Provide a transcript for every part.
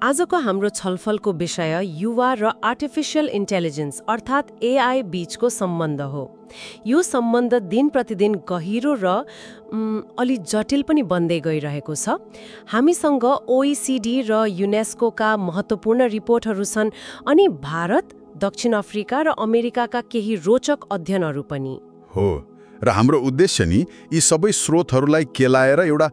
आजको हाम्रो छलफलको विषय युवा र आर्टिफिशियल इन्टेलिजेन्स अर्थात् एआई बीचको सम्बन्ध हो। यो सम्बन्ध दिन प्रतिदिन गहिरो र अलि जटिल पनि बन्दै गइरहेको छ। हामीसँग ओइसिडी र युनेस्कोका महत्त्वपूर्ण रिपोर्टहरू छन् अनि भारत, दक्षिण अफ्रिका र अमेरिकाका केही रोचक अध्ययनहरू पनि हो। र हाम्रो उद्देश्य नि यी सबै स्रोतहरूलाई केलाएर एउटा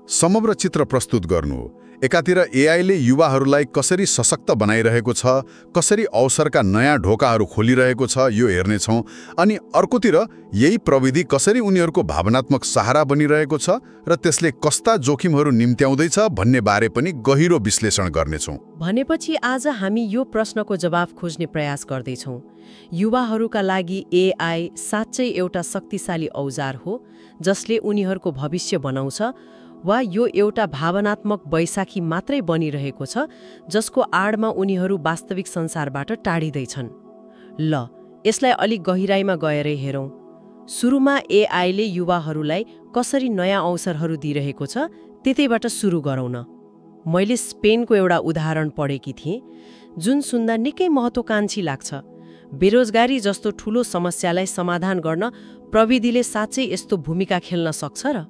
समग्र चित्र प्रस्तुत गर्नु हो। एकातिर एआईले युवाहरूलाई कसरी सशक्त बनाइरहेको छ, कसरी अवसरका नयाँ ढोकाहरू खोलिरहेको छ यो हेर्नेछौँ, अनि अर्कोतिर यही प्रविधि कसरी उनीहरूको भावनात्मक सहारा बनिरहेको छ र त्यसले कस्ता जोखिमहरू निम्त्याउँदैछ भन्ने बारे पनि गहिरो विश्लेषण गर्नेछौँ। भनेपछि आज हामी यो प्रश्नको जवाफ खोज्ने प्रयास गर्दैछौँ, युवाहरूका लागि एआई साँच्चै एउटा शक्तिशाली औजार हो जसले उनीहरूको भविष्य बनाउँछ, वा यो एउटा भावनात्मक बैशाखी मात्रै बनिरहेको छ जसको आडमा उनीहरू वास्तविक संसारबाट टाढिँदैछन्। ल, यसलाई अलिक गहिराईमा गएरै हेरौँ। सुरुमा एआईले युवाहरूलाई कसरी नयाँ अवसरहरू दिइरहेको छ त्यतैबाट सुरु गरौँ न। मैले स्पेनको एउटा उदाहरण पढेकी थिएँ जुन सुन्दा निकै महत्त्वकाङ्क्षी लाग्छ। बेरोजगारी जस्तो ठूलो समस्यालाई समाधान गर्न प्रविधिले साँच्चै यस्तो भूमिका खेल्न सक्छ र?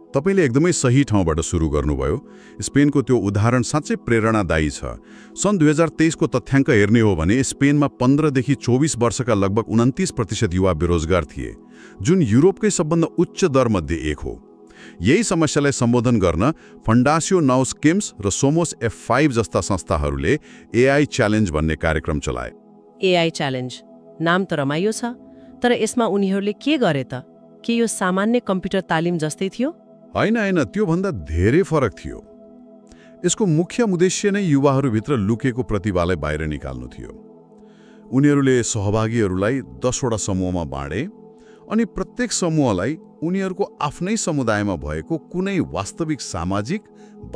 तपाईले एकदमै सही ठाउँबाट सुरु गर्नुभयो। स्पेनको त्यो उदाहरण साँच्चै प्रेरणादायी छ। सन् 2023 को तथ्याङ्क हेर्ने हो भने स्पेनमा 15 देखि 24 वर्षका लगभग 29% युवा बेरोजगार थिए, जुन युरोपकै सबभन्दा उच्च दरमध्ये एक हो। यही समस्यालाई सम्बोधन गर्न फन्डासियो नाउस्केम्स र सोमोस F5 जस्ता संस्थाहरूले एआई च्यालेन्ज भन्ने कार्यक्रम चलाए। एआई च्यालेन्ज नाम त रमाइलो छ, तर यसमा उनीहरूले के गरे त? के यो सामान्य कम्प्युटर तालिम जस्तै थियो? होइन, त्योभन्दा धेरै फरक थियो। यसको मुख्य उद्देश्य नै युवाहरूभित्र लुकेको प्रतिभालाई बाहिर निकाल्नु थियो। उनीहरूले सहभागीहरूलाई 10 वटा समूहमा बाँडे अनि प्रत्येक समूहलाई उनीहरूको आफ्नै समुदायमा भएको कुनै वास्तविक सामाजिक,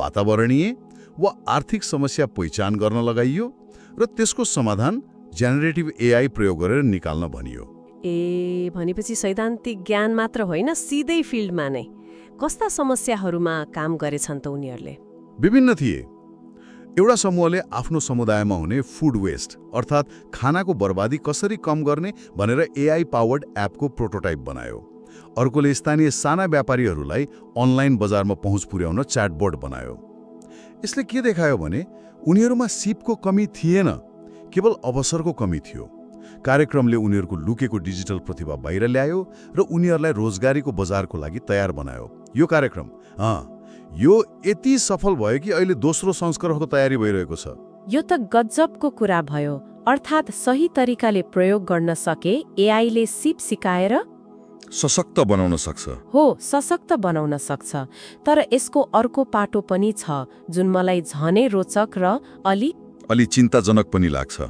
वातावरणीय वा आर्थिक समस्या पहिचान गर्न लगाइयो र त्यसको समाधान जेनेरेटिभ एआई प्रयोग गरेर निकाल्न भनियो। भनेपछि सैद्धान्तिक ज्ञान मात्र होइन, सिधै फिल्डमा नै। कस्ता समस्याहरूमा काम गरेछन् त उनीहरूले? विभिन्न थिए। एउटा समूहले आफ्नो समुदायमा हुने फुड वेस्ट अर्थात् खानाको बर्बादी कसरी कम गर्ने भनेर एआई पावर्ड एपको प्रोटोटाइप बनायो। अर्कोले स्थानीय साना व्यापारीहरूलाई अनलाइन बजारमा पहुँच पुर्याउन च्याटबोट बनायो। यसले के देखायो भने उनीहरूमा सिपको कमी थिएन, केवल अवसरको कमी थियो। कार्यक्रमले उनीहरूको लुकेको डिजिटल प्रतिभा बाहिर ल्यायो र उनीहरूलाई रोजगारीको बजारको लागि तयार बनायो। यो कार्यक्रम यो यति सफल भयो कि अहिले दोस्रो संस्करणको तयारी भइरहेको छ। यो त गजबको कुरा भयो। अर्थात् सही तरिकाले प्रयोग गर्न सके एआईले सिप सिकाएर सशक्त बनाउन सक्छ। हो, सशक्त बनाउन सक्छ। तर यसको अर्को पाटो पनि छ जुन मलाई झनै रोचक र अलि चिन्ताजनक पनि लाग्छ।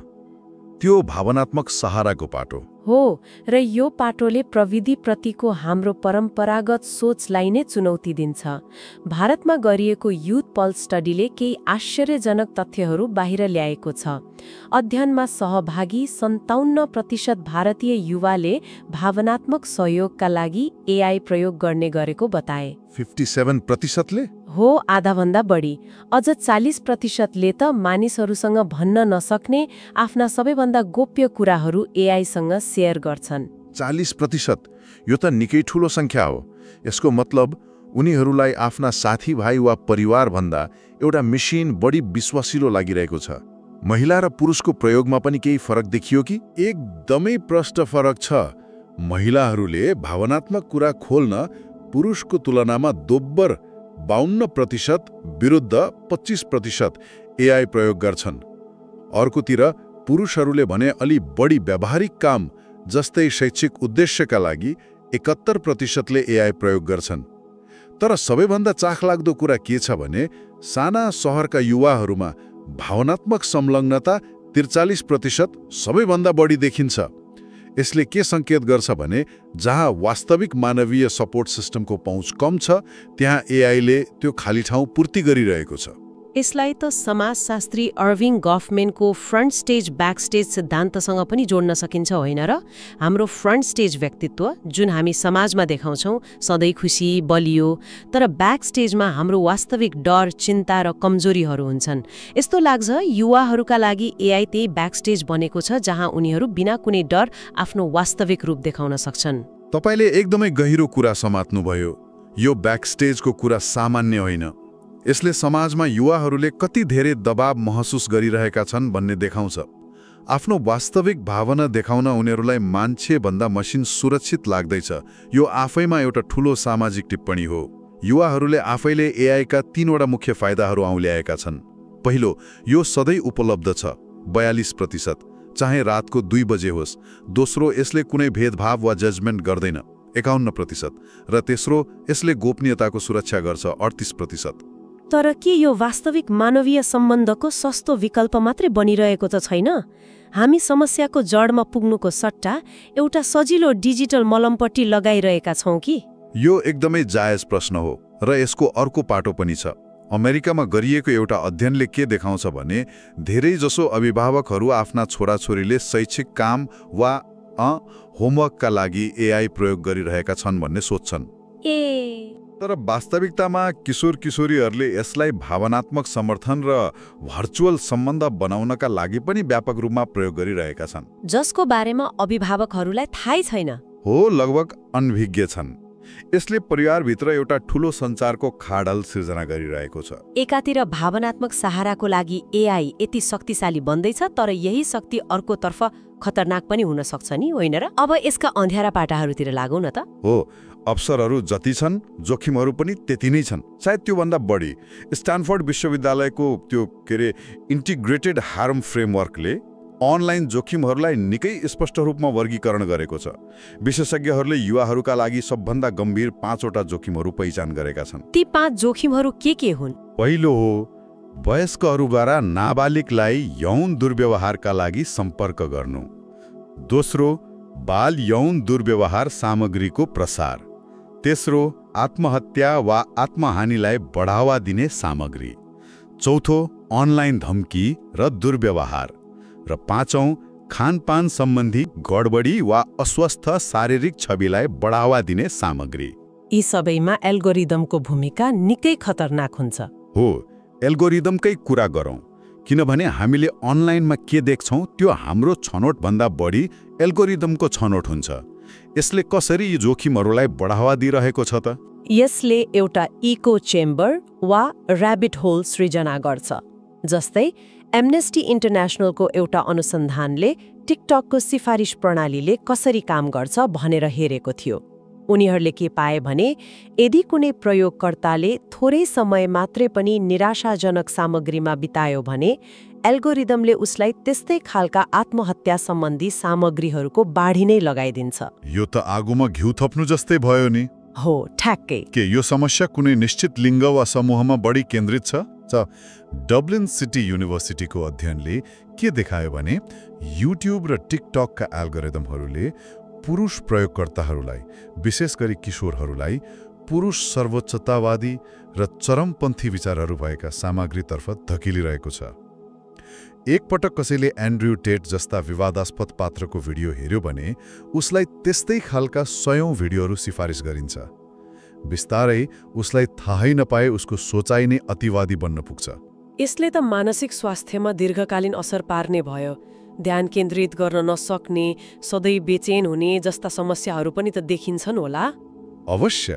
त्यो भावनात्मक सहाराको पाटो हो, र यो पाटोले प्रविधिप्रतिको हाम्रो परम्परागत सोचलाई नै चुनौती दिन्छ। भारतमा गरिएको युथ पल्स स्टडीले केही आश्चर्यजनक तथ्यहरू बाहिर ल्याएको छ। अध्ययनमा सहभागी 57% भारतीय युवाले भावनात्मक सहयोगका लागि एआई प्रयोग गर्ने गरेको बताए। 57%ले? हो, आधाभन्दा बढी। अझ 40%ले त मानिसहरूसँग भन्न नसक्ने आफ्ना सबैभन्दा गोप्य कुराहरू एआईसँग सेयर गर्छन्। 40%? यो त निकै ठूलो संख्या हो। यसको मतलब उनीहरूलाई आफ्ना साथीभाइ वा परिवारभन्दा एउटा मेसिन बढी विश्वासिलो लागिरहेको छ। महिला र पुरुषको प्रयोगमा पनि केही फरक देखियो कि? एकदमै प्रष्ट फरक छ। महिलाहरूले भावनात्मक कुरा खोल्न पुरुषको तुलनामा दोब्बर 52% विरुद्ध 25% एआई प्रयोग गर्छन्। अर्कोतिर पुरुषहरूले भने अलि बढी व्यावहारिक काम जस्तै शैक्षिक उद्देश्यका लागि 71%ले एआई प्रयोग गर्छन्। तर सबैभन्दा चाखलाग्दो कुरा के छ भने साना सहरका युवाहरूमा भावनात्मक संलग्नता 43% सबैभन्दा बढी देखिन्छ। यसले के संकेत गर्छ भने जहाँ वास्तविक मानवीय सपोर्ट सिस्टमको पहुँच कम छ त्यहाँ एआईले त्यो खाली ठाउँ पूर्ति गरिरहेको छ। यसलाई त समाजशास्त्री अर्विङ गफमेनको फ्रन्ट स्टेज ब्याक स्टेज सिद्धान्तसँग पनि जोड्न सकिन्छ होइन र? हाम्रो फ्रन्ट स्टेज व्यक्तित्व जुन हामी समाजमा देखाउँछौँ सधैँ खुसी बलियो, तर ब्याक स्टेजमा हाम्रो वास्तविक डर चिन्ता र कमजोरीहरू हुन्छन्। यस्तो लाग्छ युवाहरूका लागि एआई त्यही ब्याक स्टेज बनेको छ जहाँ उनीहरू बिना कुनै डर आफ्नो वास्तविक रूप देखाउन सक्छन्। तपाईले एकदमै गहिरो कुरा समात्नुभयो। यो ब्याक स्टेजको कुरा सामान्य होइन। यसले समाजमा युवाहरूले कति धेरै दबाव महसुस गरिरहेका छन् भन्ने देखाउँछ। आफ्नो वास्तविक भावना देखाउन उनीहरूलाई मान्छेभन्दा मसिन सुरक्षित लाग्दैछ। यो आफैमा एउटा ठूलो सामाजिक टिप्पणी हो। युवाहरूले आफैले एआईका 3वटा मुख्य फाइदाहरू औल्याएका छन्। पहिलो, यो सधैँ उपलब्ध छ 42%, चाहे रातको 2 बजे होस्। दोस्रो, यसले कुनै भेदभाव वा जजमेन्ट गर्दैन 51%, र तेस्रो, यसले गोपनीयताको सुरक्षा गर्छ 38%। तर के यो वास्तविक मानवीय सम्बन्धको सस्तो विकल्प मात्रै बनिरहेको त छैन? हामी समस्याको जडमा पुग्नुको सट्टा एउटा सजिलो डिजिटल मलमपट्टि लगाइरहेका छौँ कि? यो एकदमै जायज प्रश्न हो र यसको अर्को पाटो पनि छ। अमेरिकामा गरिएको एउटा अध्ययनले के देखाउँछ भने धेरैजसो अभिभावकहरू आफ्ना छोराछोरीले शैक्षिक काम वा होमवर्कका लागि एआई प्रयोग गरिरहेका छन् भन्ने सोध्छन्। तर वास्तविकतामा किशोर किशोरीहरूले यसलाई भावनात्मक समर्थन र भर्चुअल सम्बन्ध बनाउनका लागि पनि व्यापक रूपमा प्रयोग गरिरहेका छन्, जसको बारेमा अभिभावकहरूलाई थाहै छैन। हो, लगभग अनभिज्ञ छन्। यसले परिवारभित्र एउटा ठूलो सञ्चारको खाडल सिर्जना गरिरहेको छ। एकातिर भावनात्मक सहाराको लागि एआई यति शक्तिशाली बन्दैछ, तर यही शक्ति अर्कोतर्फ खतरनाक पनि हुन सक्छ नि, होइन र? अब यसका अँध्यारा पाटाहरूतिर लागौँ न त। हो, अवसरहरू जति छन् जोखिमहरू पनि त्यति नै छन्, सायद त्योभन्दा बढी। स्ट्यानफोर्ड विश्वविद्यालयको त्यो इन्टिग्रेटेड हार्म फ्रेमवर्कले अनलाइन जोखिमहरूलाई निकै स्पष्ट रूपमा वर्गीकरण गरेको छ। विशेषज्ञहरूले युवाहरूका लागि सबभन्दा गम्भीर 5वटा जोखिमहरू पहिचान गरेका छन्। ती 5 जोखिमहरू के हुन्? पहिलो हो वयस्कहरूद्वारा नाबालिगलाई यौन दुर्व्यवहारका लागि सम्पर्क गर्नु। दोस्रो, बाल यौन दुर्व्यवहार सामग्रीको प्रसार। तेस्रो, आत्महत्या वा आत्महानिलाई बढावा दिने सामग्री। चौथो, अनलाइन धम्की र दुर्व्यवहार। र 5औं, खानपान सम्बन्धी गडबडी वा अस्वस्थ शारीरिक छविलाई बढावा दिने सामग्री। यी सबैमा एल्गोरिदमको भूमिका निकै खतरनाक हुन्छ। हो, एल्गोरिदमकै कुरा गरौँ, किनभने हामीले अनलाइनमा के देख्छौँ त्यो हाम्रो छनौटभन्दा बढी एल्गोरिदमको छनौट हुन्छ। यसले कसरी यी जोखिमहरूलाई बढावा दिइरहेको छ त? यसले एउटा इको चेम्बर वा र्याबिट होल सृजना गर्छ। जस्तै एम्नेस्टी इन्टरनेसनलको एउटा अनुसन्धानले टिकटकको सिफारिस प्रणालीले कसरी काम गर्छ भनेर हेरेको थियो। उनीहरूले के पाए भने यदि कुनै प्रयोगकर्ताले थोरै समय मात्रै पनि निराशाजनक सामग्रीमा बितायो भने एल्गोरिदमले उसलाई त्यस्तै खालका आत्महत्या सम्बन्धी सामग्रीहरूको बाढी नै लगाइदिन्छ। यो त आगोमा घिउ थप्नु जस्तै भयो नि। हो, ठ्याक्कै। के यो समस्या कुनै निश्चित लिङ्ग वा समूहमा बढी केन्द्रित छ? डब्लिन सिटी युनिभर्सिटीको अध्ययनले के देखायो भने युट्युब र टिकटकका एल्गोरिदमहरूले पुरुष प्रयोगकर्ताहरूलाई, विशेष गरी किशोरहरूलाई, पुरुष सर्वोच्चतावादी र चरमपन्थी विचारहरू भएका सामग्रीतर्फ धकेलिरहेको छ। एकपटक कसैले एन्ड्रयू टेट जस्ता विवादास्पद पात्रको भिडियो हेर्यो भने उसलाई त्यस्तै खालका 100औं भिडियोहरू सिफारिस गरिन्छ। बिस्तारै उसलाई थाहै नपाए उसको सोचाइ नै अतिवादी बन्न पुग्छ। यसले त मानसिक स्वास्थ्यमा दीर्घकालीन असर पार्ने भयो। ध्यान केन्द्रित गर्न नसक्ने, सधैँ बेचैन हुने जस्ता समस्याहरू पनि त देखिन्छन् होला। अवश्य।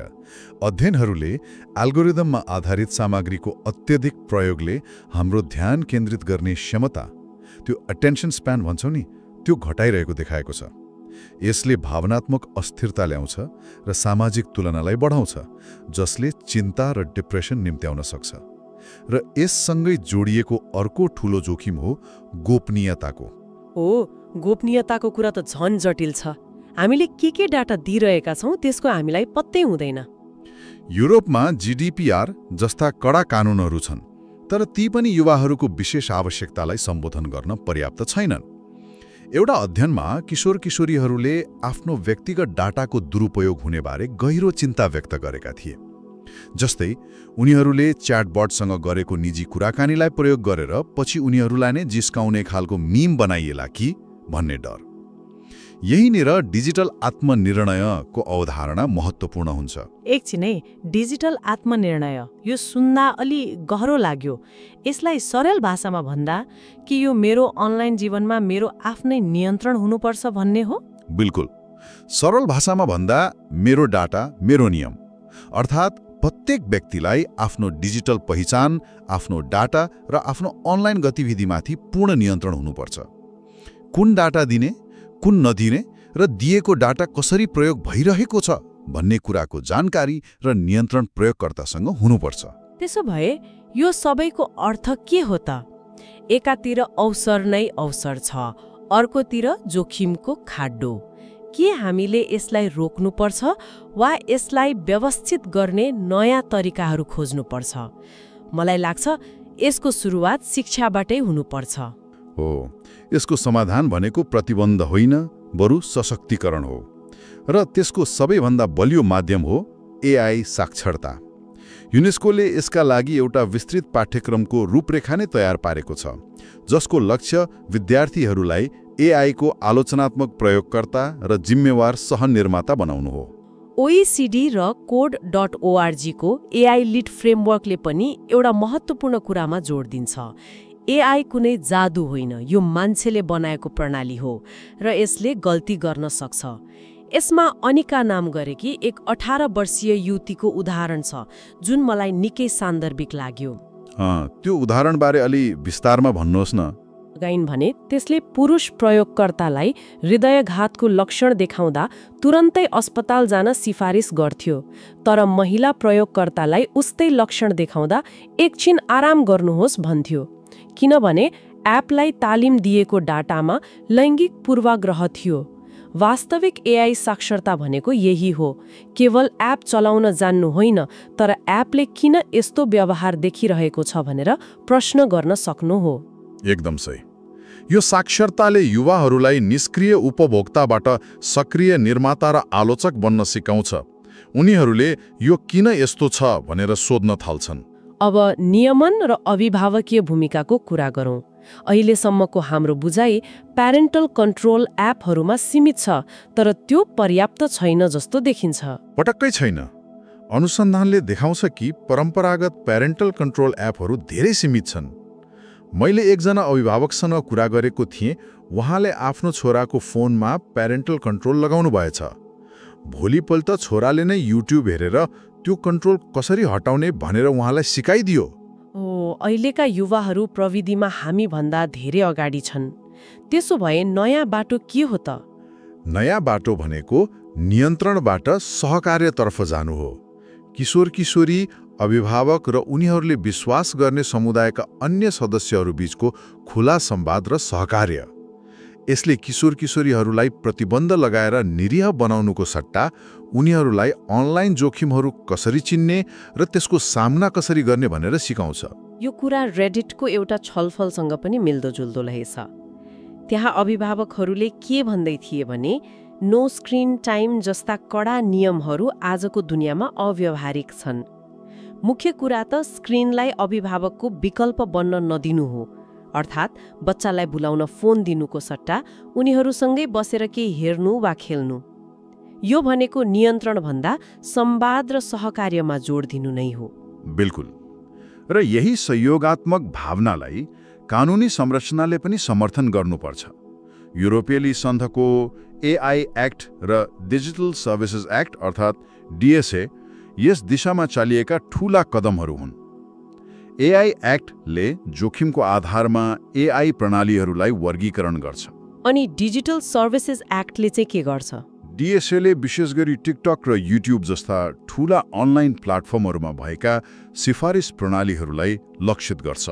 अध्ययनहरूले एल्गोरिदममा आधारित सामग्रीको अत्यधिक प्रयोगले हाम्रो ध्यान केन्द्रित गर्ने क्षमता, त्यो अटेन्सन स्प्यान भन्छौँ नि, त्यो घटाइरहेको देखाएको छ। यसले भावनात्मक अस्थिरता ल्याउँछ र सामाजिक तुलनालाई बढाउँछ, जसले चिन्ता र डिप्रेसन निम्त्याउन सक्छ। र यससँगै जोडिएको अर्को ठूलो जोखिम हो गोपनीयताको। गोपनीयताको कुरा त झन् जटिल छ। हामीले के डाटा दिइरहेका छौँ त्यसको हामीलाई पत्तै हुँदैन। युरोपमा जीडीपीआर जस्ता कडा कानुनहरू छन्, तर ती पनि युवाहरूको विशेष आवश्यकतालाई सम्बोधन गर्न पर्याप्त छैनन्। एउटा अध्ययनमा किशोर किशोरीहरूले आफ्नो व्यक्तिगत डाटाको दुरुपयोग हुनेबारे गहिरो चिन्ता व्यक्त गरेका थिए। जस्तै उनीहरूले च्याटबटसँग गरेको निजी कुराकानीलाई प्रयोग गरेर पछि उनीहरूलाई नै जिस्काउने खालको मीम बनाइएला कि भन्ने डर। यहीँनिर डिजिटल आत्मनिर्णयको अवधारणा महत्त्वपूर्ण हुन्छ। एकछिन है, डिजिटल आत्मनिर्णय यो सुन्दा अलि गहरो लाग्यो। यसलाई सरल भाषामा भन्दा कि यो मेरो अनलाइन जीवनमा मेरो आफ्नै नियन्त्रण हुनुपर्छ भन्ने हो? बिल्कुल। सरल भाषामा भन्दा मेरो डाटा मेरो नियम, अर्थात् प्रत्येक व्यक्तिलाई आफ्नो डिजिटल पहिचान, आफ्नो डाटा र आफ्नो अनलाइन गतिविधिमाथि पूर्ण नियन्त्रण हुनुपर्छ। कुन डाटा दिने, कुन नदिने र दिएको डाटा कसरी प्रयोग भइरहेको छ भन्ने कुराको जानकारी र नियन्त्रण प्रयोगकर्तासँग हुनुपर्छ। त्यसो भए यो सबैको अर्थ के हो त? एकातिर अवसर नै अवसर छ, अर्कोतिर जोखिमको खाड्डो। के हामीले यसलाई रोक्नुपर्छ वा यसलाई व्यवस्थित गर्ने नयाँ तरिकाहरू खोज्नुपर्छ? मलाई लाग्छ यसको सुरुवात शिक्षाबाटै हुनुपर्छ। हो, यसको समाधान भनेको प्रतिबन्ध होइन, बरु सशक्तिकरण हो। र त्यसको सबैभन्दा बलियो माध्यम हो एआई साक्षरता। युनेस्कोले यसका लागि एउटा विस्तृत पाठ्यक्रमको रूपरेखा नै तयार पारेको छ, जसको लक्ष्य विद्यार्थीहरूलाई एआईको आलोचनात्मक प्रयोगकर्ता र जिम्मेवार सहनिर्माता बनाउनु हो। OECD र code.org को एआई लिड फ्रेमवर्कले पनि एउटा महत्त्वपूर्ण कुरामा जोड दिन्छ। एआई कुनै जादु होइन, यो मान्छेले बनाएको प्रणाली हो र यसले गल्ती गर्न सक्छ। यसमा अनिका नाम गरेकी एक 18 वर्षीय युवतीको उदाहरण छ, जुन मलाई निकै सान्दर्भिक लाग्यो। त्यो उदाहरणबारे अलि विस्तारमा भन्नुहोस् न। गाइन भने त्यसले पुरुष प्रयोगकर्तालाई हृदयघातको लक्षण देखाउँदा तुरन्तै अस्पताल जान सिफारिस गर्थ्यो, तर महिला प्रयोगकर्तालाई उस्तै लक्षण देखाउँदा एकछिन आराम गर्नुहोस् भन्थ्यो, किनभने एपलाई तालिम दिएको डाटामा लैङ्गिक पूर्वाग्रह थियो। वास्तविक एआई साक्षरता भनेको यही हो, केवल एप चलाउन जान्नु होइन, तर एपले किन यस्तो व्यवहार देखिरहेको छ भनेर प्रश्न गर्न सक्नु हो। एकदम सही। यो साक्षरताले युवाहरूलाई निष्क्रिय उपभोक्ताबाट सक्रिय निर्माता र आलोचक बन्न सिकाउँछ। उनीहरूले यो किन यस्तो छ भनेर सोध्न थाल्छन्। अब नियमन र अभिभावकीय भूमिकाको कुरा गरौँ। अहिलेसम्मको हाम्रो बुझाइ प्यारेन्टल कन्ट्रोल एपहरूमा सीमित छ, तर त्यो पर्याप्त छैन जस्तो देखिन्छ। पटक्कै छैन। अनुसन्धानले देखाउँछ कि परम्परागत प्यारेन्टल कन्ट्रोल एपहरू धेरै सीमित छन्। मैले एकजना अभिभावकसँग कुरा गरेको थिएँ, उहाँले आफ्नो छोराको फोनमा प्यारेन्टल कन्ट्रोल लगाउनु भएछ। भोलिपल्ट छोराले नै युट्युब हेरेर त्यो कन्ट्रोल कसरी हटाउने भनेर उहाँलाई सिकाइदियो। अहिलेका युवाहरू प्रविधिमा हामीभन्दा धेरै अगाडि छन्। त्यसो भए नयाँ बाटो के हो त? नयाँ बाटो भनेको नियन्त्रणबाट सहकार्यतर्फ जानु हो। किशोर किशोरी, अभिभावक र उनीहरूले विश्वास गर्ने समुदायका अन्य सदस्यहरू बीचको खुला संवाद र सहकार्य। यसले किशोर किशोरीहरूलाई प्रतिबन्ध लगाएर निरीह बनाउनुको सट्टा उनीहरूलाई अनलाइन जोखिमहरू कसरी चिन्ने र त्यसको सामना कसरी गर्ने भनेर सिकाउँछ। यो कुरा रेडिटको एउटा छलफलसँग पनि मिल्दोजुल्दो रहेछ। त्यहाँ अभिभावकहरूले के भन्दै थिए भने नो स्क्रिन टाइम जस्ता कडा नियमहरू आजको दुनियाँमा अव्यावहारिक छन्। मुख्य कुरा त स्क्रिनलाई अभिभावकको विकल्प बन्न नदिनु हो, अर्थात् बच्चालाई बुलाउन फोन दिनुको सट्टा उनीहरूसँगै बसेर केही हेर्नु वा खेल्नु। यो भनेको नियन्त्रण भन्दा संवाद र सहकार्यमा जोड दिनु नै हो। बिल्कुल। र यही सहयोगात्मक भावनालाई कानुनी संरचनाले पनि समर्थन गर्नुपर्छ। युरोपेली सन्धको एआई एक्ट र डिजिटल सर्भिसेज एक्ट अर्थात् डिएसए यस दिशामा चालिएका ठूला कदमहरू हुन्। एआई एक्टले जोखिमको आधारमा एआई प्रणालीहरूलाई वर्गीकरण गर्छ। अनि डिजिटल सर्भिसेज एक्टले चाहिँ के गर्छ? डिएसएले विशेष गरी टिकटक र युट्युब जस्ता ठूला अनलाइन प्लेटफर्महरूमा भएका सिफारिस प्रणालीहरूलाई लक्षित गर्छ।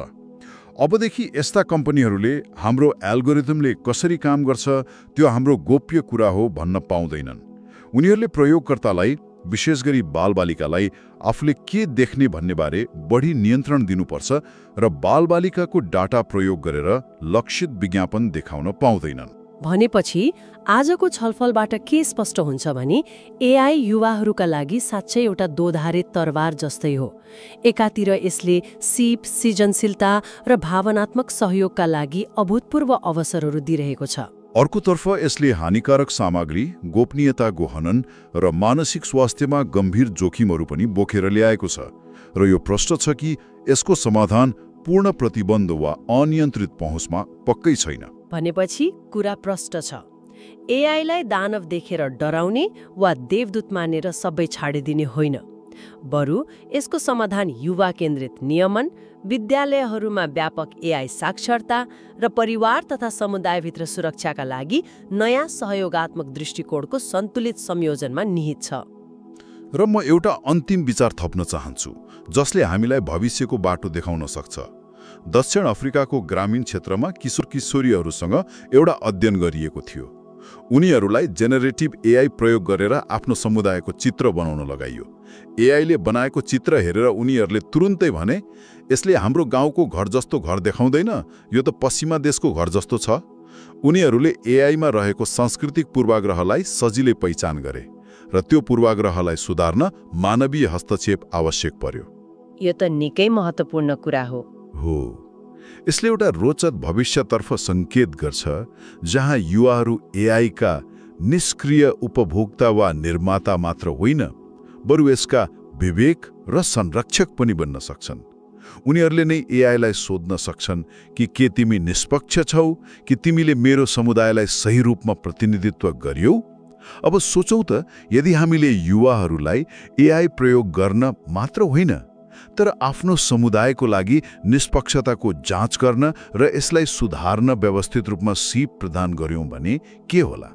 अबदेखि यस्ता कम्पनीहरूले हाम्रो एल्गोरिदमले कसरी काम गर्छ त्यो हाम्रो गोप्य कुरा हो भन्न पाउँदैनन्। उनीहरूले प्रयोगकर्तालाई, विशेष गरी बालबालिकालाई आफूले के देख्ने भन्नेबारे बढी नियन्त्रण दिनुपर्छ र बालबालिकाको डाटा प्रयोग गरेर लक्षित विज्ञापन देखाउन पाउँदैनन्। भनेपछि आजको छलफलबाट के स्पष्ट हुन्छ भने एआई युवाहरूका लागि साँच्चै एउटा दोधारे तरवार जस्तै हो। एकातिर यसले सिप, सृजनशीलता र भावनात्मक सहयोगका लागि अभूतपूर्व अवसरहरू दिइरहेको छ। अर्कोतर्फ यसले हानिकारक सामग्री, गोपनीयताको हनन र मानसिक स्वास्थ्यमा गम्भीर जोखिमहरू पनि बोकेर ल्याएको छ। र यो प्रश्न छ कि यसको समाधान पूर्ण प्रतिबन्ध वा अनियन्त्रित पहुँचमा पक्कै छैन। भनेपछि कुरा प्रष्ट छ। एआईलाई दानव देखेर डराउने वा देवदूत मानेर सबै छाडिदिने होइन, बरु यसको समाधान युवा केन्द्रित नियमन, विद्यालयहरूमा व्यापक एआई साक्षरता र परिवार तथा समुदायभित्र सुरक्षाका लागि नयाँ सहयोगात्मक दृष्टिकोणको सन्तुलित संयोजनमा निहित छ। र म एउटा अन्तिम विचार थप्न चाहन्छु जसले हामीलाई भविष्यको बाटो देखाउन सक्छ। दक्षिण अफ्रिकाको ग्रामीण क्षेत्रमा किशोर किशोरीहरूसँग एउटा अध्ययन गरिएको थियो। उनीहरूलाई जेनेरेटिभ एआई प्रयोग गरेर आफ्नो समुदायको चित्र बनाउन लगाइयो। एआईले बनाएको चित्र हेरेर उनीहरूले तुरुन्तै भने, यसले हाम्रो गाउँको घर जस्तो घर देखाउँदैन, यो त पश्चिमा देशको घर जस्तो छ। उनीहरूले एआईमा रहेको सांस्कृतिक पूर्वाग्रहलाई सजिलै पहिचान गरे र त्यो पूर्वाग्रहलाई सुधार्न मानवीय हस्तक्षेप आवश्यक पर्यो। यो त निकै महत्त्वपूर्ण कुरा हो। यसले एउटा रोचक भविष्यतर्फ सङ्केत गर्छ जहाँ युवाहरू एआईका निष्क्रिय उपभोक्ता वा निर्माता मात्र होइन, बरु यसका विवेक र संरक्षक पनि बन्न सक्छन्। उनीहरूले नै एआईलाई सोध्न सक्छन् कि के तिमी निष्पक्ष छौ, कि तिमीले मेरो समुदायलाई सही रूपमा प्रतिनिधित्व गर्यौ। अब सोचौँ त, यदि हामीले युवाहरूलाई एआई प्रयोग गर्न मात्र होइन तर आफ्नो समुदायको लागि निष्पक्षताको जाँच गर्न र यसलाई सुधार्न व्यवस्थित रूपमा सिप प्रदान गर्यौं भने के होला।